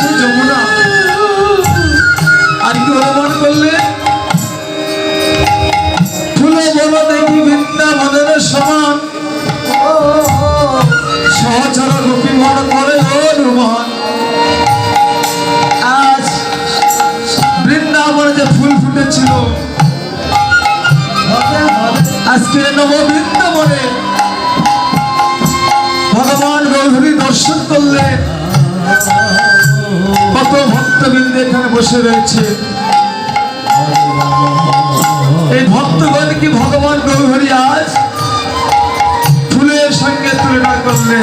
সে যমুনা আর কি অনুমান করলে ফুলে বলো দেখি বৃন্দাবনের সমান সহচর গোপী মন করে অনুমান আজ বৃন্দাবনে যে ফুল ফুটেছিল আজকে নব বৃন্দাবনে ভগবান গৌরী দর্শন করলে কত ভক্তবৃন্দ এখানে বসে রয়েছে এই ভক্তগণ কি ভগবান গৌরী আজ ফুলের সঙ্গে তুলনা করলে